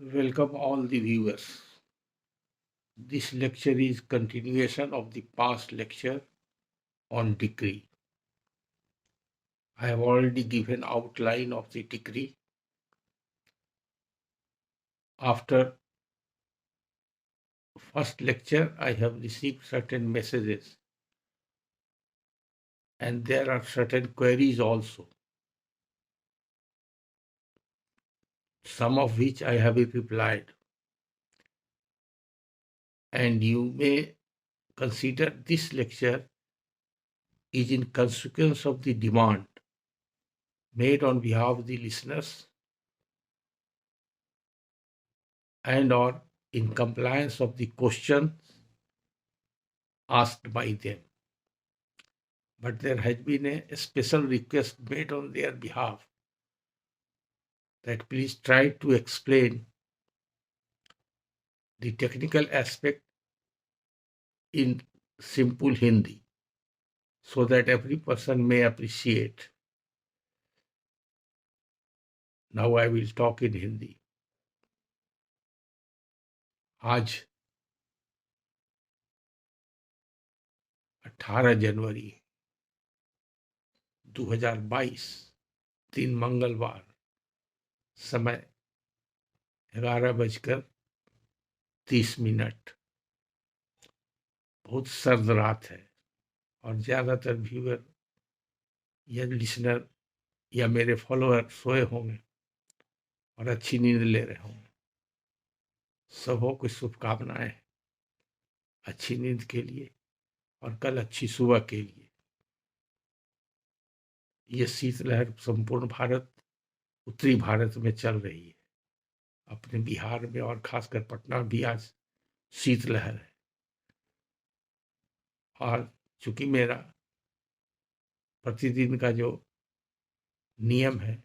Welcome all the viewers. This lecture is continuation of the past lecture on decree. I have already given outline of the decree. After first lecture, I have received certain messages and there are certain queries also, some of which I have replied. And you may consider this lecture is in consequence of the demand made on behalf of the listeners and or in compliance of the questions asked by them. But there has been a special request made on their behalf that please try to explain the technical aspect in simple Hindi so that every person may appreciate. Now I will talk in Hindi. आज 18 जनवरी 2022 दिन मंगलवार, समय 11:30। बहुत सर्द रात है और ज्यादातर व्यूअर या लिसनर या मेरे फॉलोअर सोए होंगे और अच्छी नींद ले रहे होंगे। सबों को शुभकामनाएं अच्छी नींद के लिए और कल अच्छी सुबह के लिए। ये शीतलहर संपूर्ण भारत, उत्तरी भारत में चल रही है। अपने बिहार में और खासकर पटना भी आज शीतलहर है। और चूंकि मेरा प्रतिदिन का जो नियम है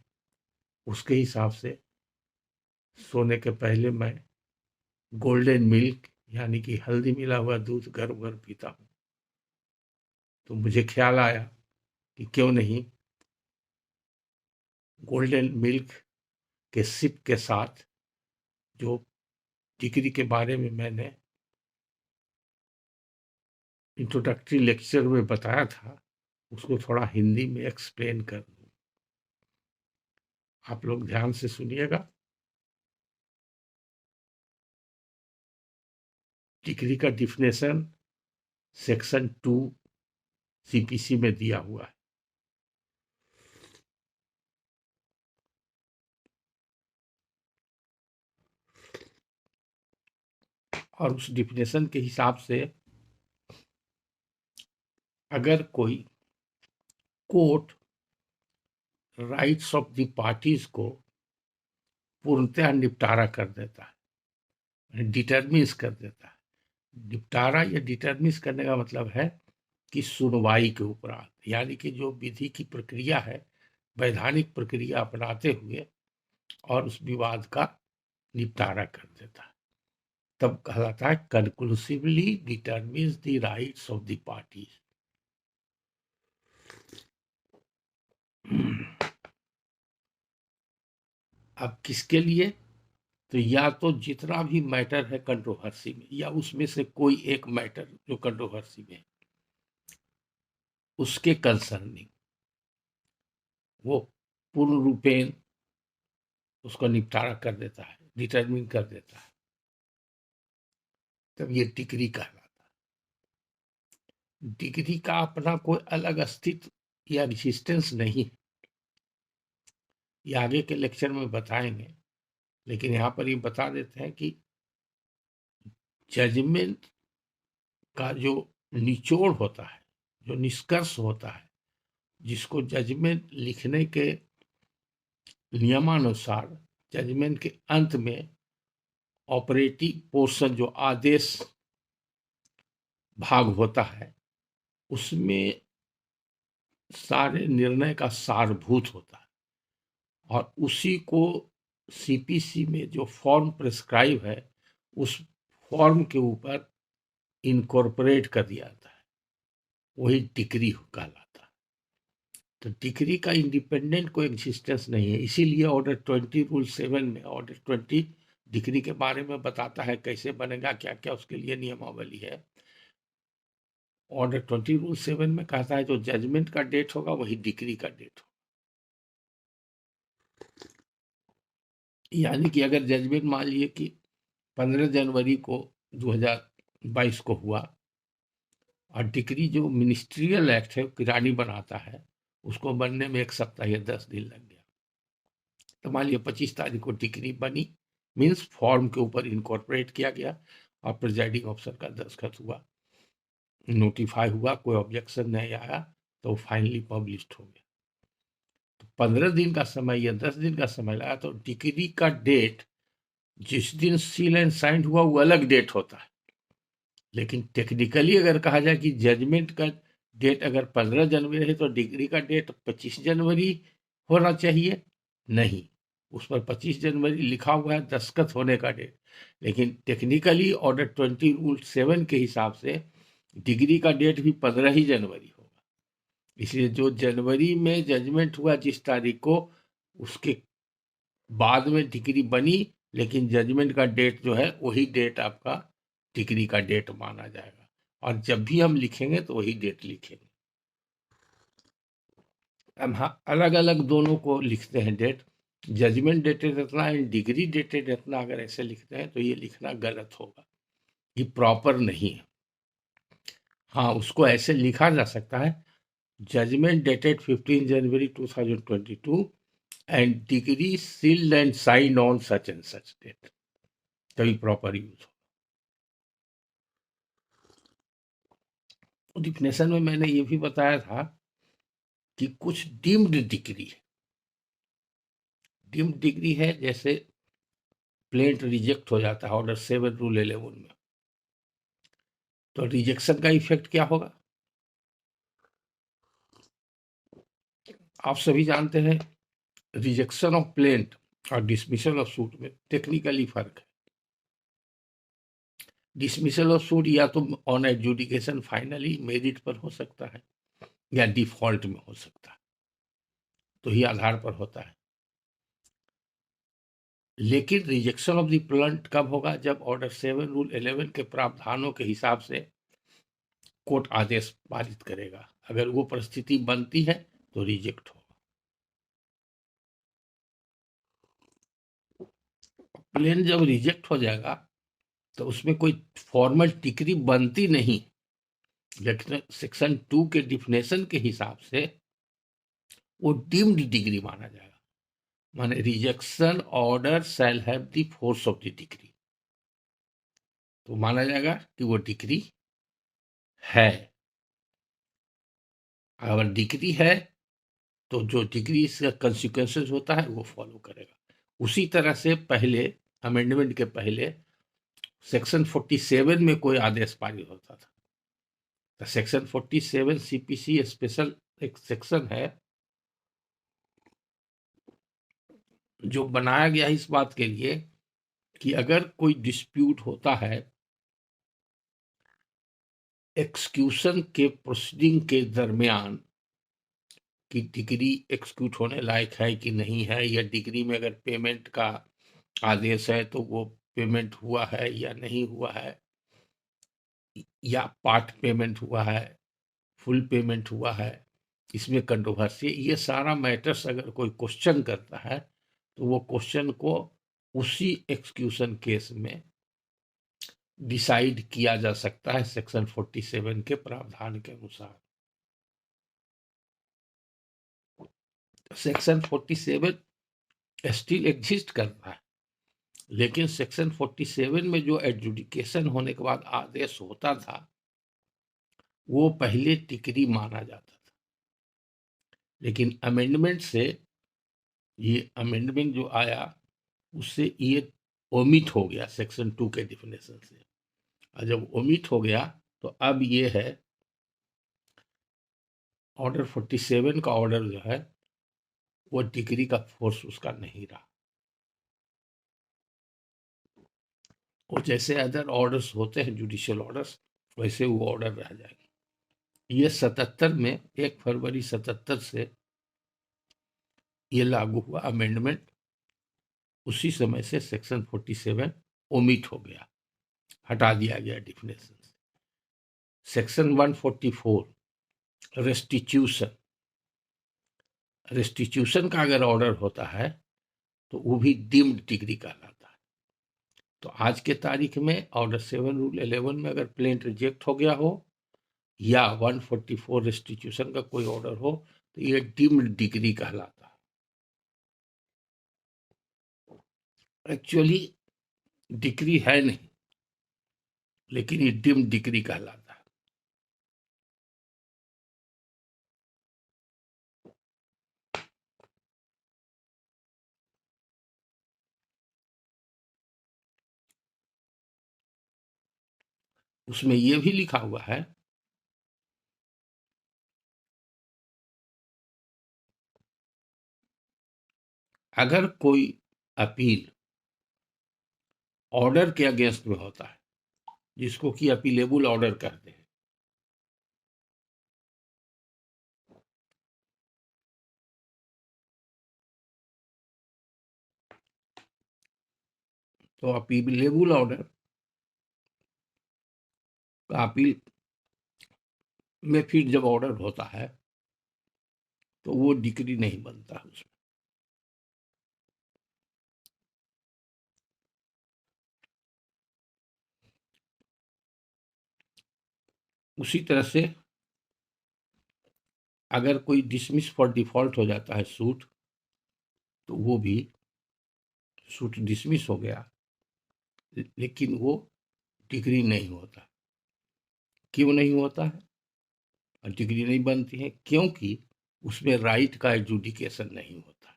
उसके हिसाब से सोने के पहले मैं गोल्डन मिल्क यानी कि हल्दी मिला हुआ दूध गर्म गर्म पीता हूँ। तो मुझे ख्याल आया कि क्यों नहीं गोल्डन मिल्क के सिप के साथ जो डिग्री के बारे में मैंने इंट्रोडक्टरी लेक्चर में बताया था उसको थोड़ा हिंदी में एक्सप्लेन कर दूं। आप लोग ध्यान से सुनिएगा। डिग्री का डिफिनेशन सेक्शन 2 सीपीसी में दिया हुआ है। और उस डिफिनेशन के हिसाब से अगर कोई court rights of the parties को पूर्णतः निपटारा कर देता है, डिटरमिन्स कर देता है। निपटारा या डिटरमिन्स करने का मतलब है कि सुनवाई के उपरांत, यानी कि जो विधि की प्रक्रिया है वैधानिक प्रक्रिया अपनाते हुए और उस विवाद का निपटारा कर देता है, तब कहलाता है conclusively determines the rights of the parties. अब किसके लिए? तो या तो जितना भी मैटर है कंट्रोवर्सी में या उसमें से कोई एक मैटर जो कंट्रोवर्सी में उसके कंसर्निंग वो पूर्ण रूपेण उसको निपटारा कर देता है, डिटरमिन कर देता है, तब ये डिग्री कहलाता है। डिग्री का अपना कोई अलग अस्तित्व या एग्जिस्टेंस नहीं, ये आगे के लेक्चर में बताएंगे, लेकिन यहाँ पर ये बता देते हैं कि जजमेंट का जो निचोड़ होता है, जो निष्कर्ष होता है, जिसको जजमेंट लिखने के नियमानुसार जजमेंट के अंत में ऑपरेटिव पोर्शन जो आदेश भाग होता है उसमें सारे निर्णय का सारभूत होता है और उसी को सीपीसी में जो फॉर्म प्रिस्क्राइब है उस फॉर्म के ऊपर इनकॉर्पोरेट कर दिया जाता है, वही डिग्री कहलाता है। तो डिग्री का इंडिपेंडेंट कोई एग्जिस्टेंस नहीं है। इसीलिए ऑर्डर 20 रूल 7 में ऑर्डर 20 डिक्री के बारे में बताता है कैसे बनेगा, क्या क्या उसके लिए नियमावली है। ऑर्डर 20 रूल 7 में कहता है जो जजमेंट का डेट होगा वही डिक्री का डेट होगा। यानी कि अगर जजमेंट मान लिए कि 15 जनवरी को 2022 को हुआ और डिक्री जो मिनिस्ट्रियल एक्ट है किरानी बनाता है उसको बनने में 1 सप्ताह या 10 दिन लग गया, तो मान लिया 25 तारीख को डिक्री बनी, मीन्स फॉर्म के ऊपर इनकॉर्पोरेट किया गया और प्रिजाइडिंग ऑफिसर का दस्तखत हुआ, नोटिफाई हुआ, कोई ऑब्जेक्शन नहीं आया तो फाइनली पब्लिश्ड हो गया। तो 15 दिन का समय या 10 दिन का समय लगा, तो डिक्री का डेट जिस दिन सील एंड साइंड हुआ वो अलग डेट होता है। लेकिन टेक्निकली अगर कहा जाए कि जजमेंट का डेट अगर 15 जनवरी है तो डिग्री का डेट 25 जनवरी होना चाहिए, नहीं, उस पर 25 जनवरी लिखा हुआ है दस्तखत होने का डेट, लेकिन टेक्निकली ऑर्डर 20 रूल 7 के हिसाब से डिग्री का डेट भी 15 ही जनवरी होगा। इसलिए जो जनवरी में जजमेंट हुआ जिस तारीख को, उसके बाद में डिग्री बनी, लेकिन जजमेंट का डेट जो है वही डेट आपका डिग्री का डेट माना जाएगा, और जब भी हम लिखेंगे तो वही डेट लिखेंगे। अब हाँ, अलग अलग दोनों को लिखते हैं डेट, जजमेंट डेटेड इतना एंड डिग्री डेटेड इतना, अगर ऐसे लिखते हैं तो ये लिखना गलत होगा, ये प्रॉपर नहीं है। हाँ, उसको ऐसे लिखा जा सकता है, judgement dated 15 January 2022 and degree sealed and signed on such and such date, तभी प्रॉपर यूज हो। डिफिनेशन में मैंने ये भी बताया था कि कुछ डीम्ड डिग्री है, डीम्ड डिग्री है जैसे प्लेंट रिजेक्ट हो जाता है ऑर्डर 7 रूल 11 में, तो रिजेक्शन का इफेक्ट क्या होगा आप सभी जानते हैं। रिजेक्शन ऑफ प्लेंट और डिसमिसल ऑफ सूट में टेक्निकली फर्क है। डिसमिसल ऑफ सूट या तो ऑन एडजुडिकेशन फाइनली मेरिट पर हो सकता है या डिफॉल्ट में हो सकता है, तो ही आधार पर होता है। लेकिन रिजेक्शन ऑफ द प्लेंट कब होगा, जब ऑर्डर 7 रूल 11 के प्रावधानों के हिसाब से कोर्ट आदेश पारित करेगा, अगर वो परिस्थिति बनती है तो रिजेक्ट होगा। प्लेन जब रिजेक्ट हो जाएगा तो उसमें कोई फॉर्मल डिग्री बनती नहीं, लेकिन सेक्शन 2 के डिफिनेशन के हिसाब से वो डीम्ड डिग्री माना जाएगा, माने rejection order shall have the force of the degree, तो माना जाएगा कि वो डिग्री है। अगर डिग्री है तो जो डिग्री इसका कंसिक्वेंसेस होता है वो फॉलो करेगा। उसी तरह से पहले अमेंडमेंट के पहले सेक्शन 47 में कोई आदेश पारित होता था, तो सेक्शन 47 सीपीसी स्पेशल एक सेक्शन है जो बनाया गया इस बात के लिए कि अगर कोई डिस्प्यूट होता है एक्सक्यूशन के प्रोसीडिंग के दरमियान कि डिग्री एक्सक्यूट होने लायक है कि नहीं है, या डिग्री में अगर पेमेंट का आदेश है तो वो पेमेंट हुआ है या नहीं हुआ है, या पार्ट पेमेंट हुआ है, फुल पेमेंट हुआ है, इसमें कंट्रोवर्सी, ये सारा मैटर्स अगर कोई क्वेश्चन करता है तो वो क्वेश्चन को उसी एक्सक्यूशन केस में डिसाइड किया जा सकता है सेक्शन 47 के प्रावधान के अनुसार। सेक्शन 47 स्टिल एग्जिस्ट करता है, लेकिन सेक्शन 47 में जो एडजुडिकेशन होने के बाद आदेश होता था वो पहले डिग्री माना जाता था, लेकिन अमेंडमेंट से, ये अमेंडमेंट जो आया उससे ये ओमिट हो गया सेक्शन 2 के डिफिनेशन से, और जब ओमिट हो गया तो अब ये है ऑर्डर 47 का ऑर्डर जो है वो डिग्री का फोर्स उसका नहीं रहा, वो जैसे अदर ऑर्डर्स होते हैं जुडिशियल ऑर्डर्स वैसे वो ऑर्डर रह जाएंगे। ये 77 में 1 फरवरी 77 से ये लागू हुआ अमेंडमेंट, उसी समय से सेक्शन 47 ओमिट हो गया, हटा दिया गया डिफिनेशन। सेक्शन 144 रेस्टिट्यूशन, रेस्टिट्यूशन का अगर ऑर्डर होता है तो वो भी डीम्ड डिग्री कहलाता है। तो आज के तारीख में ऑर्डर 7 रूल 11 में अगर प्लेंट रिजेक्ट हो गया हो या 144 रेस्टिट्यूशन का कोई ऑर्डर हो तो ये डीम्ड डिग्री कहलाता है। एक्चुअली डिग्री है नहीं, लेकिन ये डीम्ड डिग्री कहलाता है। उसमें ये भी लिखा हुआ है अगर कोई अपील ऑर्डर के अगेंस्ट में होता है, जिसको कि अपीलेबल ऑर्डर कहते हैं, तो अपीलेबल ऑर्डर का अपील में फिर जब ऑर्डर होता है तो वो डिक्री नहीं बनता उसमें। उसी तरह से अगर कोई डिसमिस फॉर डिफॉल्ट हो जाता है सूट, तो वो भी सूट डिसमिस हो गया, लेकिन वो डिग्री नहीं होता। क्यों नहीं होता है और डिग्री नहीं बनती है? क्योंकि उसमें राइट का एजुडिकेशन नहीं होता।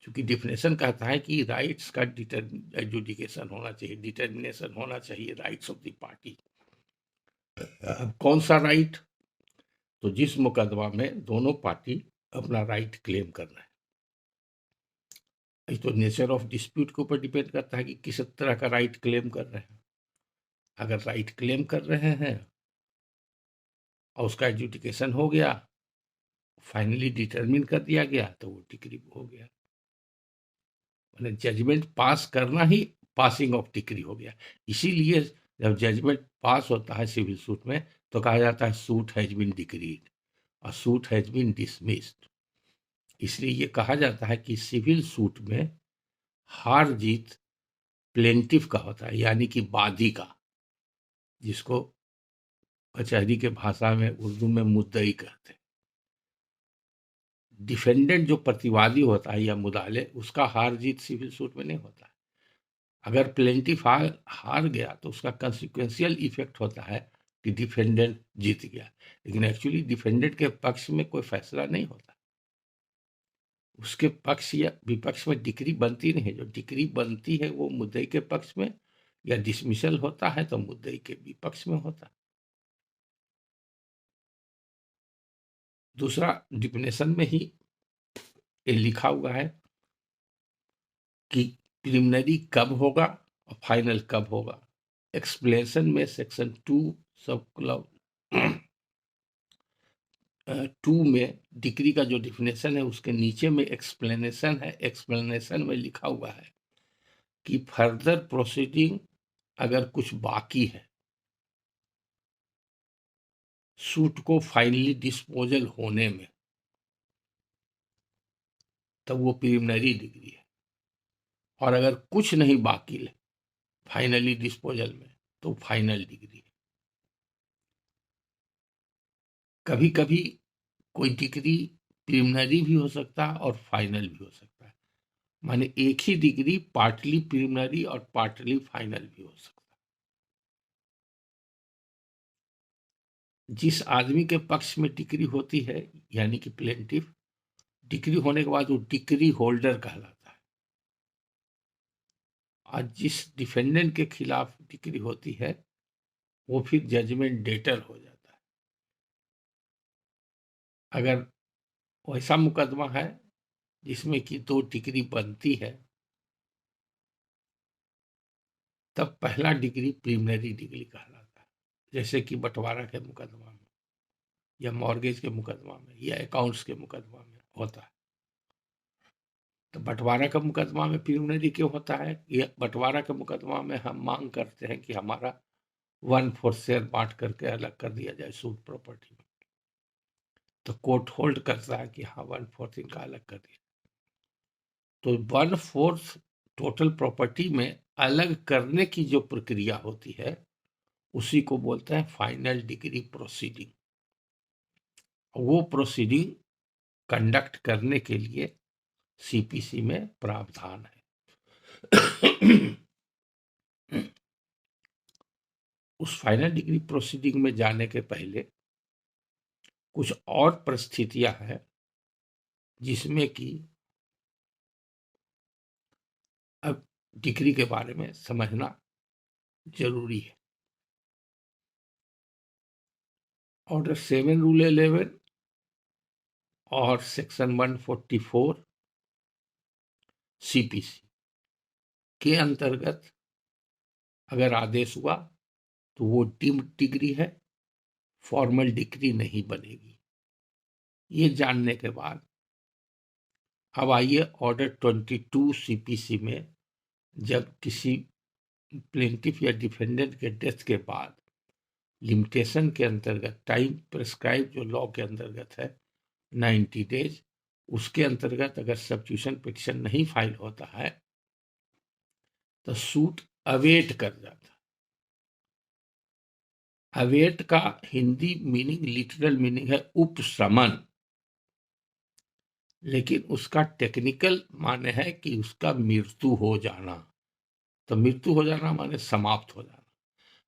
क्योंकि डिफिनेशन कहता है कि राइट्स का एजुडिकेशन होना चाहिए, डिटर्मिनेशन होना चाहिए राइट्स ऑफ द पार्टी। अब कौन सा राइट? तो जिस मुकदमा में दोनों पार्टी अपना राइट क्लेम कर रहे हैं, ये तो नेचर ऑफ डिस्प्यूट के ऊपर डिपेंड करता है कि किस तरह का राइट क्लेम कर रहे हैं। अगर राइट क्लेम कर रहे हैं और उसका एजुडिकेशन हो गया, फाइनली डिटरमिन कर दिया गया, तो वो डिक्री हो गया। मैंने जजमेंट पास करना ही पासिंग ऑफ डिक्री हो गया। इसीलिए जब जजमेंट पास होता है सिविल सूट में तो कहा जाता है सूट हैज बीन डिक्रीड और सूट हैज बीन डिसमिस्ड। इसलिए ये कहा जाता है कि सिविल सूट में हार जीत प्लेंटिफ का होता है, यानी कि बादी का, जिसको कचहरी के भाषा में उर्दू में मुद्दई कहते हैं। डिफेंडेंट जो प्रतिवादी होता है या मुदाले, उसका हार जीत सिविल सूट में नहीं होता है। अगर प्लेंटिफ हार गया तो उसका कंसिक्वेंशियल इफेक्ट होता है कि डिफेंडेंट जीत गया, लेकिन एक्चुअली डिफेंडेंट के पक्ष में कोई फैसला नहीं होता। उसके पक्ष या विपक्ष में डिक्री बनती नहीं है। जो डिक्री बनती है वो मुद्दई के पक्ष में, या डिसमिसल होता है तो मुद्दई के विपक्ष में होता है। दूसरा, डिफिनेशन में ही ये लिखा हुआ है कि प्रिलिमिनरी कब होगा और फाइनल कब होगा। एक्सप्लेनेशन में सेक्शन 2 सब क्लब 2 में डिक्री का जो डिफिनेशन है उसके नीचे में एक्सप्लेनेशन है। एक्सप्लेनेशन में लिखा हुआ है कि फर्दर प्रोसीडिंग अगर कुछ बाकी है, सूट को फाइनली डिस्पोजल होने में, तब वो प्रिलिमिनरी डिग्री है। और अगर कुछ नहीं बाकी है फाइनली डिस्पोजल में, तो फाइनल डिग्री है। कभी कभी कोई डिग्री प्रिलिमिनरी भी हो सकता है और फाइनल भी हो सकता है। माने एक ही डिग्री पार्टली प्रिलिमिनरी और पार्टली फाइनल भी हो सकता है। जिस आदमी के पक्ष में डिग्री होती है, यानी कि प्लेंटिफ, डिग्री होने के बाद वो डिग्री होल्डर कहलाता है। और जिस डिफेंडेंट के खिलाफ डिग्री होती है वो फिर जजमेंट डेटर हो जाता है। अगर वैसा मुकदमा है जिसमें कि 2 डिग्री बनती है, तब पहला डिग्री प्रिलिमिनरी डिग्री कहलाता है। जैसे कि बंटवारा के मुकदमा में या मॉर्गेज के मुकदमा में या अकाउंट्स के मुकदमा में होता है। तो बंटवारा का मुकदमा में प्रिलिमिनरी क्यों होता है? ये बंटवारा के मुकदमा में हम मांग करते हैं कि हमारा 1/4 शेयर बांट करके अलग कर दिया जाए सूट प्रॉपर्टी में। तो कोर्ट होल्ड करता है कि हाँ 1/4 इनका अलग कर दिया। तो 1/4 टोटल प्रॉपर्टी में अलग करने की जो प्रक्रिया होती है उसी को बोलते हैं फाइनल डिग्री प्रोसीडिंग। वो प्रोसीडिंग कंडक्ट करने के लिए सीपीसी में प्रावधान है। उस फाइनल डिग्री प्रोसीडिंग में जाने के पहले कुछ और परिस्थितियां हैं जिसमें कि अब डिग्री के बारे में समझना जरूरी है। ऑर्डर 7 रूल 11 और सेक्शन 144 सीपीसी के अंतर्गत अगर आदेश हुआ तो वो डीम्ड डिग्री है, फॉर्मल डिग्री नहीं बनेगी। ये जानने के बाद अब आइए ऑर्डर 22 सीपीसी में जब किसी प्लेंटिफ या डिफेंडेंट के डेथ के बाद लिमिटेशन के अंतर्गत टाइम प्रिस्क्राइब जो लॉ के अंतर्गत है 90 डेज, उसके अंतर्गत अगर सब्स्टिट्यूशन पिटीशन नहीं फाइल होता है तो सूट अवेट कर जाता है। अवेट का हिंदी मीनिंग, लिटरल मीनिंग है उपशमन, लेकिन उसका टेक्निकल माने है कि उसका मृत्यु हो जाना। तो मृत्यु हो जाना माने समाप्त हो जाना।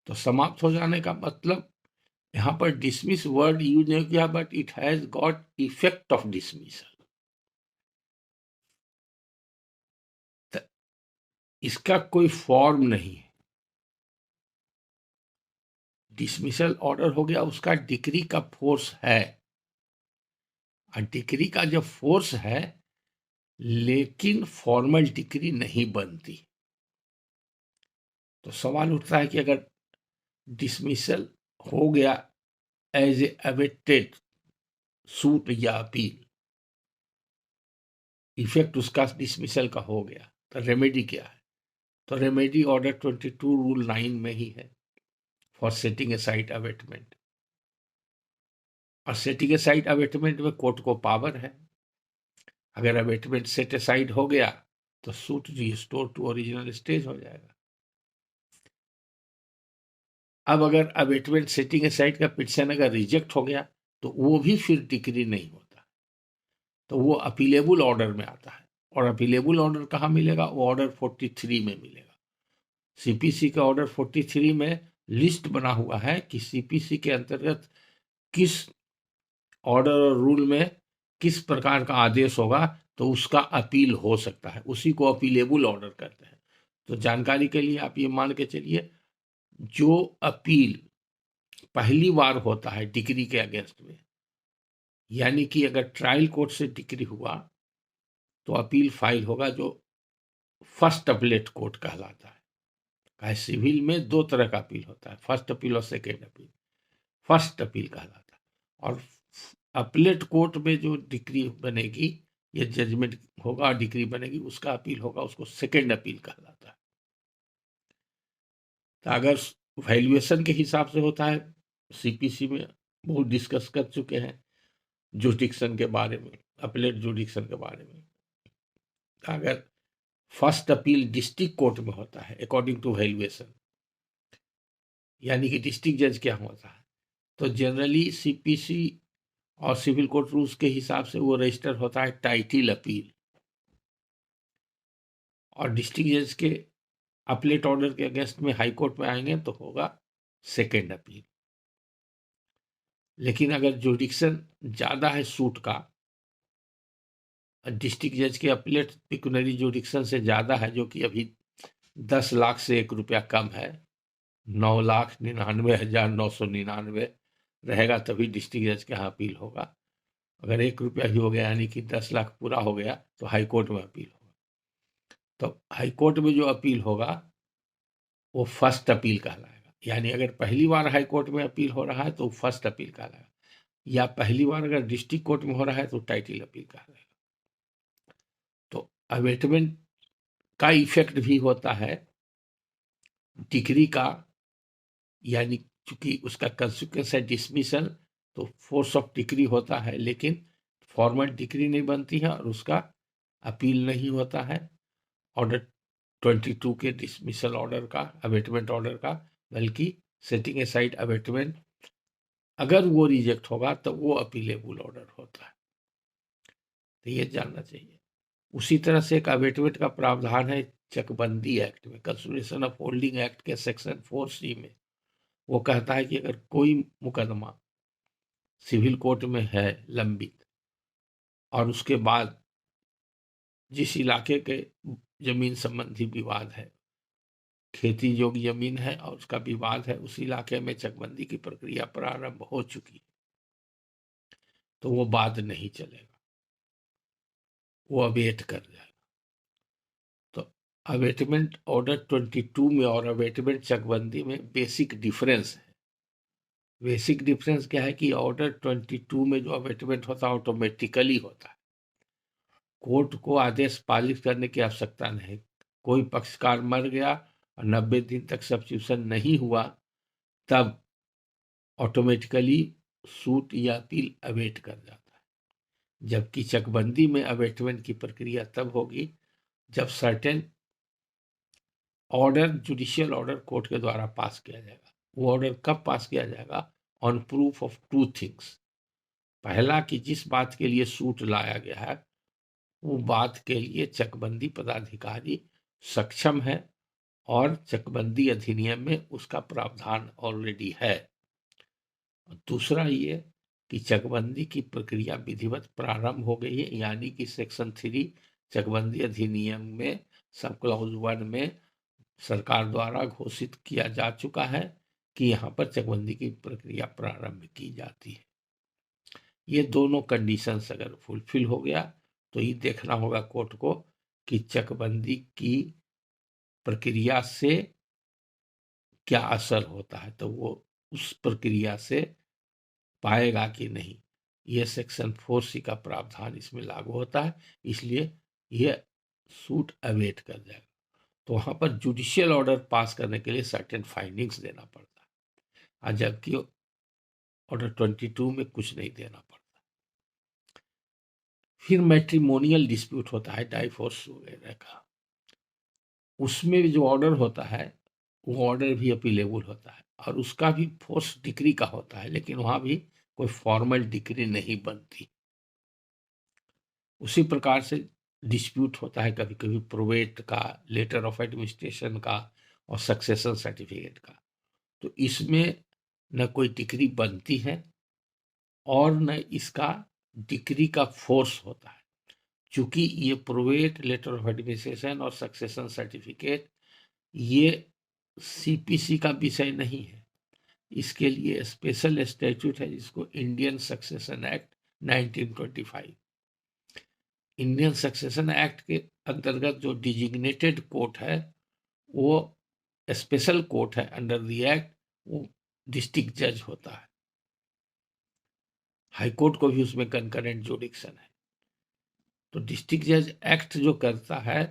तो समाप्त हो जाने का मतलब यहां पर डिसमिस वर्ड यूज नहीं किया, but it has got effect of dismissal. इसका कोई फॉर्म नहीं है। डिसमिसल ऑर्डर हो गया, उसका डिक्री का फोर्स है, और डिक्री का जब फोर्स है लेकिन फॉर्मल डिक्री नहीं बनती, तो सवाल उठता है कि अगर डिसमिसल हो गया एज ए अवेटेड सूट या अपील, इफेक्ट उसका डिसमिसल का हो गया, तो रेमेडी क्या है? तो रेमेडी ऑर्डर 22 रूल 9 में ही है, फॉर सेटिंग असाइड अवेटमेंट। और सेटिंग असाइड अवेटमेंट में कोर्ट को पावर है, अगर अवेटमेंट सेट असाइड हो गया तो suit restore to original stage हो जाएगा। अब अगर अवेटमेंट सेटिंग असाइड का पिटिशन अगर रिजेक्ट हो गया तो वो भी फिर डिक्री नहीं होता, तो वो अपीलेबल ऑर्डर में आता है। और अपीलेबल ऑर्डर कहाँ मिलेगा? वो ऑर्डर 43 में मिलेगा। सीपीसी का ऑर्डर 43 में लिस्ट बना हुआ है कि सीपीसी के अंतर्गत किस ऑर्डर और रूल में किस प्रकार का आदेश होगा तो उसका अपील हो सकता है, उसी को अपीलेबल ऑर्डर कहते हैं। तो जानकारी के लिए आप ये मान के चलिए, जो अपील पहली बार होता है डिक्री के अगेंस्ट में, यानी कि अगर ट्रायल कोर्ट से डिक्री हुआ तो अपील फाइल होगा जो फर्स्ट अपीलेट कोर्ट कहलाता है। कहे सिविल में दो तरह का अपील होता है, फर्स्ट अपील और सेकेंड अपील। फर्स्ट अपील कहलाता है, और अपीलेट कोर्ट में जो डिक्री बनेगी या जजमेंट होगा, डिक्री बनेगी, उसका अपील होगा, उसको सेकेंड अपील कहलाता है। तो अगर वैल्यूएशन के हिसाब से होता है, सीपीसी में बहुत डिस्कस कर चुके हैं जुडिक्शन के बारे में, अपीलेट जुडिक्शन के बारे में। अगर फर्स्ट अपील डिस्ट्रिक्ट कोर्ट में होता है अकॉर्डिंग टू वैल्यूएशन, यानी कि डिस्ट्रिक्ट जज क्या होता है, तो जनरली सीपीसी और सिविल कोर्ट रूल्स के हिसाब से वो रजिस्टर होता है टाइटिल अपील, और डिस्ट्रिक्ट जज के अपीलेट ऑर्डर के अगेंस्ट में हाई कोर्ट में आएंगे तो होगा सेकेंड अपील। लेकिन अगर जुडिक्शन ज्यादा है सूट का, डिस्ट्रिक्ट जज के अपीलेट पिक्यूनरी जुडिक्शन से ज्यादा है, जो कि अभी 10 लाख से 1 रुपया कम है, 9,99,999 रहेगा, तभी डिस्ट्रिक्ट जज के यहाँ अपील होगा। अगर 1 रुपया भी हो गया यानी कि 10 लाख पूरा हो गया तो हाई कोर्ट में अपील होगा। तो हाई कोर्ट में जो अपील होगा वो फर्स्ट अपील कहलाएगा, यानी अगर पहली बार हाई कोर्ट में अपील हो रहा है तो फर्स्ट अपील कहलाएगा, या पहली बार अगर डिस्ट्रिक्ट कोर्ट में हो रहा है तो टाइटिल अपील कहलाएगा। तो अवेटमेंट का इफेक्ट भी होता है डिग्री का, यानी चूंकि उसका कंसिक्वेंस है डिसमिसल, तो फोर्स ऑफ डिग्री होता है, लेकिन फॉर्मल डिग्री नहीं बनती है और उसका अपील नहीं होता है ऑर्डर 22 के डिसमिसल ऑर्डर का, अवेटमेंट ऑर्डर का, बल्कि सेटिंग असाइड अवेटमेंट अगर वो रिजेक्ट होगा तो वो अपीलेबल ऑर्डर होता है। तो ये जानना चाहिए। उसी तरह से एक अवेटमेंट का प्रावधान है चकबंदी एक्ट में, कंसोलिडेशन ऑफ होल्डिंग एक्ट के सेक्शन 4C में। वो कहता है कि अगर कोई मुकदमा सिविल कोर्ट में है लंबित और उसके बाद जिस इलाके के जमीन संबंधी विवाद है, खेती योग्य जमीन है और उसका विवाद है, उस इलाके में चकबंदी की प्रक्रिया प्रारंभ हो चुकी है, तो वो बाद नहीं चलेगा, वो अवेट कर जाएगा। तो अवेटमेंट ऑर्डर 22 में और अवेटमेंट चकबंदी में बेसिक डिफरेंस है। बेसिक डिफरेंस क्या है कि ऑर्डर 22 में जो अवेटमेंट होता है ऑटोमेटिकली होता है, कोर्ट को आदेश पारित करने की आवश्यकता नहीं। कोई पक्षकार मर गया और 90 दिन तक सब्स्टिट्यूशन नहीं हुआ, तब ऑटोमेटिकली सूट या अपील अवेट कर जाता है। जबकि चकबंदी में अवेटमेंट की प्रक्रिया तब होगी जब certain order, judicial order court के द्वारा पास किया जाएगा। वो ऑर्डर कब पास किया जाएगा? On proof of 2 things. पहला कि जिस बात के लिए सूट लाया गया है वो बात के लिए चकबंदी पदाधिकारी सक्षम है और चकबंदी अधिनियम में उसका प्रावधान ऑलरेडी है। दूसरा ये कि चकबंदी की प्रक्रिया विधिवत प्रारंभ हो गई है, यानी कि सेक्शन 3 चकबंदी अधिनियम में सब क्लॉज 1 में सरकार द्वारा घोषित किया जा चुका है कि यहाँ पर चकबंदी की प्रक्रिया प्रारंभ की जाती है। ये दोनों कंडीशंस अगर फुलफिल हो गया तो ये देखना होगा कोर्ट को कि चकबंदी की प्रक्रिया से क्या असर होता है, तो वो उस प्रक्रिया से पाएगा कि नहीं। ये सेक्शन 4C का प्रावधान इसमें लागू होता है, इसलिए ये सूट अवेट कर जाएगा। तो वहां पर जुडिशियल ऑर्डर पास करने के लिए सर्टेन फाइंडिंग्स देना पड़ता है, जबकि ऑर्डर 22 में कुछ नहीं देना पड़ता। फिर मैट्रिमोनियल डिस्प्यूट होता है, डाइवोर्स वगैरह का, उसमें जो ऑर्डर होता है वो ऑर्डर भी अपीलेबल होता है और उसका भी फोर्स डिग्री का होता है, लेकिन वहां भी कोई फॉर्मल डिग्री नहीं बनती। उसी प्रकार से डिस्प्यूट होता है कभी कभी प्रोवेट का, लेटर ऑफ एडमिनिस्ट्रेशन का और सक्सेशन सर्टिफिकेट का। तो इसमें न कोई डिग्री बनती है और न इसका डिग्री का फोर्स होता है, क्योंकि ये प्रोवेट, लेटर ऑफ एडमिनिस्ट्रेशन और सक्सेशन सर्टिफिकेट ये सीपीसी का विषय नहीं है। इसके लिए स्पेशल स्टैट्यूट है जिसको Indian succession act 1925। Indian succession act के अंतर्गत जो डिजिग्नेटेड कोर्ट है वो स्पेशल कोर्ट है अंडर द एक्ट, वो डिस्ट्रिक्ट जज होता है। हाई कोर्ट को भी उसमें कंकरेंट जुडिक्शन है। तो डिस्ट्रिक्ट जज एक्ट जो करता है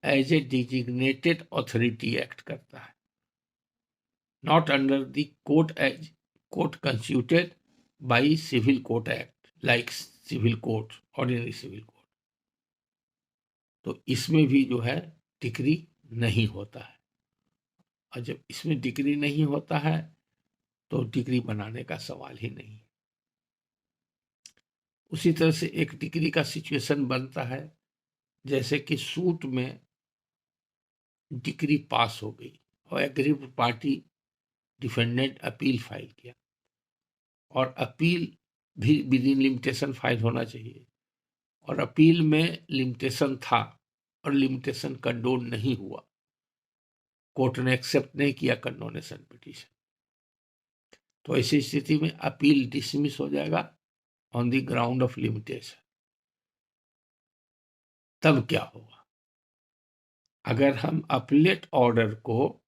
as a designated authority act करता है, not under the court as court constituted by civil court act like civil court, ordinary civil court. तो इसमें भी जो है डिग्री नहीं होता है, और जब इसमें डिग्री नहीं होता है तो डिग्री बनाने का सवाल ही नहीं। उसी तरह से एक डिग्री का सिचुएशन बनता है जैसे कि सूट में डिग्री पास हो गई और aggrieved party defendant appeal file किया और अपील भी विद इन लिमिटेशन फाइल होना चाहिए, और अपील में लिमिटेशन था और लिमिटेशन कंडोन नहीं हुआ, कोर्ट ने एक्सेप्ट नहीं किया कंडोनेशन पिटीशन, तो ऐसी स्थिति में अपील डिसमिस हो जाएगा on the ground of limitation. तब क्या होगा? अगर हम अपीलेट ऑर्डर को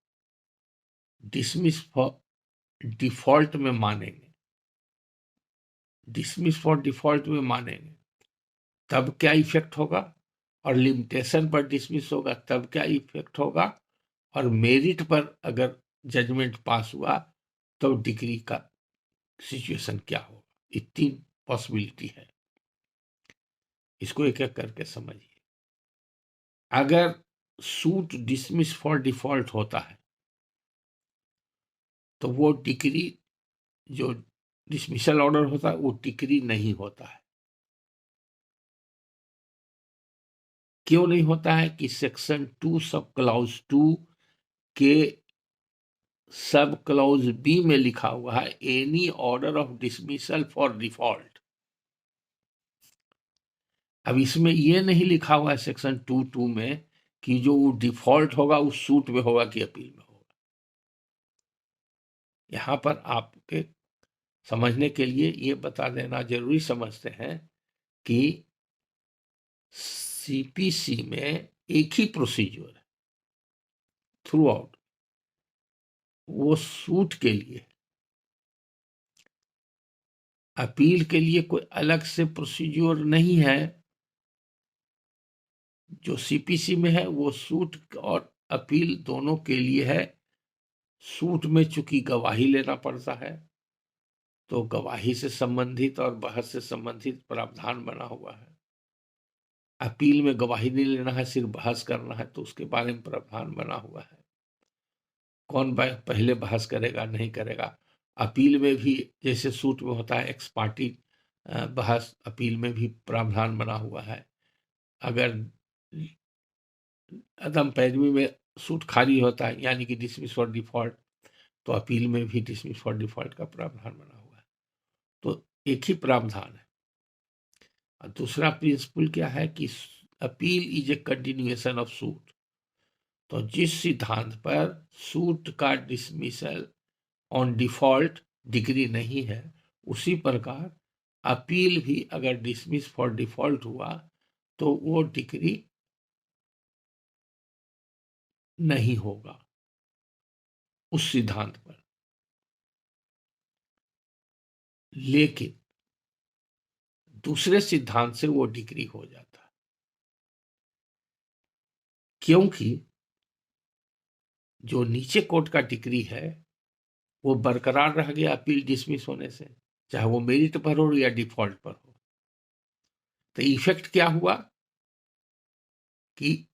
डिसमिस फॉर डिफॉल्ट में मानेंगे, डिसमिस फॉर डिफॉल्ट में मानेंगे, तब क्या इफेक्ट होगा? और लिमिटेशन पर डिसमिस होगा तब क्या इफेक्ट होगा, और मेरिट पर अगर जजमेंट पास हुआ तो डिग्री का सिचुएशन क्या होगा। ये 3 पॉसिबिलिटी है, इसको एक एक करके समझिए। अगर सूट डिसमिस फॉर डिफॉल्ट होता है तो वो डिग्री, जो डिसमिसल ऑर्डर होता है वो डिग्री नहीं होता है। क्यों नहीं होता है कि सेक्शन 2 सब क्लॉज 2 के सब क्लॉज बी में लिखा हुआ है any order of dismissal for default. अब इसमें ये नहीं लिखा हुआ है सेक्शन 2(2) में कि जो वो डिफॉल्ट होगा उस सूट में होगा कि अपील में होगा। यहां पर आपके समझने के लिए ये बता देना जरूरी समझते हैं कि सीपीसी में एक ही प्रोसीजर है थ्रू आउट, वो सूट के लिए। अपील के लिए कोई अलग से प्रोसीजर नहीं है। जो सीपीसी में है वो सूट और अपील दोनों के लिए है। सूट में चूंकि गवाही लेना पड़ता है तो गवाही से संबंधित और बहस से संबंधित प्रावधान बना हुआ है। अपील में गवाही नहीं लेना है, सिर्फ बहस करना है, तो उसके बारे में प्रावधान बना हुआ है। कौन पहले बहस करेगा नहीं करेगा। अपील में भी जैसे सूट में होता है एक्स पार्टी बहस, अपील में भी प्रावधान बना हुआ है। अगर अदम पैरवी में सूट खाली होता है यानी कि डिसमिस फॉर डिफॉल्ट, तो अपील में भी डिसमिस फॉर डिफॉल्ट का प्रावधान बना हुआ है। तो एक ही प्रावधान है। और दूसरा प्रिंसिपल क्या है कि appeal is a continuation of suit. तो जिस सिद्धांत पर सूट का डिसमिसल ऑन डिफॉल्ट डिग्री नहीं है, उसी प्रकार अपील भी अगर डिसमिस फॉर डिफॉल्ट हुआ तो वो डिग्री नहीं होगा उस सिद्धांत पर। लेकिन दूसरे सिद्धांत से वो डिग्री हो जाता है, क्योंकि जो नीचे कोर्ट का डिग्री है वो बरकरार रह गया अपील डिसमिस होने से, चाहे वो मेरिट पर हो या डिफॉल्ट पर हो। तो इफेक्ट क्या हुआ कि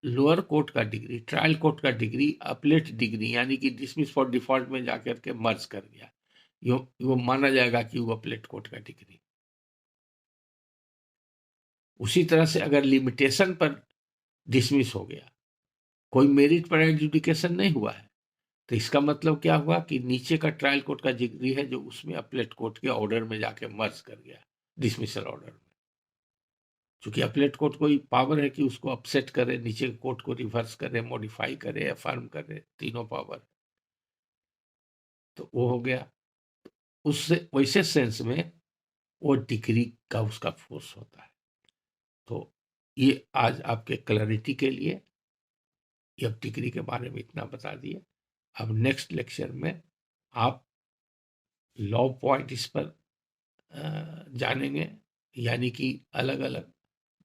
लोअर कोर्ट का डिग्री, ट्रायल कोर्ट का डिग्री अपलेट डिग्री यानी कि डिसमिस फॉर डिफॉल्ट में जाकर के मर्ज कर गया। वो माना जाएगा कि वो अपलेट कोर्ट का डिग्री। उसी तरह से अगर लिमिटेशन पर डिसमिस हो गया, कोई मेरिट पर एडजुडिकेशन नहीं हुआ है, तो इसका मतलब क्या हुआ कि नीचे का ट्रायल कोर्ट का डिग्री है जो उसमें अपलेट कोर्ट के ऑर्डर में जाके मर्ज कर गया, डिसमिसल ऑर्डर में। चूंकि अपलेट कोर्ट को पावर है कि उसको अपसेट करे, नीचे कोर्ट को रिवर्स करे, मॉडिफाई करे, अफर्म करे, तीनों पावर। तो वो हो गया। उससे वैसे सेंस में वो डिग्री का उसका फोर्स होता है। तो ये आज आपके क्लैरिटी के लिए ये अब डिग्री के बारे में इतना बता दिए। अब नेक्स्ट लेक्चर में आप लॉ पॉइंट इस पर जानेंगे, यानी कि अलग अलग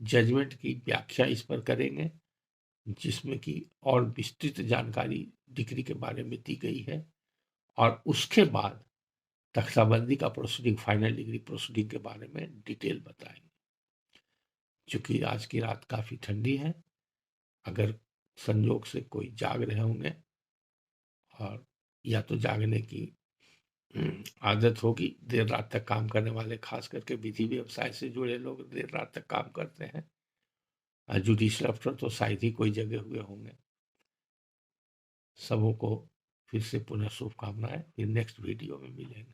जजमेंट की व्याख्या इस पर करेंगे, जिसमें कि और विस्तृत जानकारी डिग्री के बारे में दी गई है। और उसके बाद तख्ताबंदी का प्रोसीडिंग, फाइनल डिग्री प्रोसीडिंग के बारे में डिटेल बताएंगे। चूंकि आज की रात काफ़ी ठंडी है, अगर संयोग से कोई जाग रहे होंगे और या तो जागने की आदत होगी, देर रात तक काम करने वाले, खास करके विधि व्यवसाय से जुड़े लोग देर रात तक काम करते हैं, जुडिशल अफसर तो शायद ही कोई जगे हुए होंगे। सबों को फिर से पुनः शुभकामनाएं। फिर नेक्स्ट वीडियो में मिलेंगे।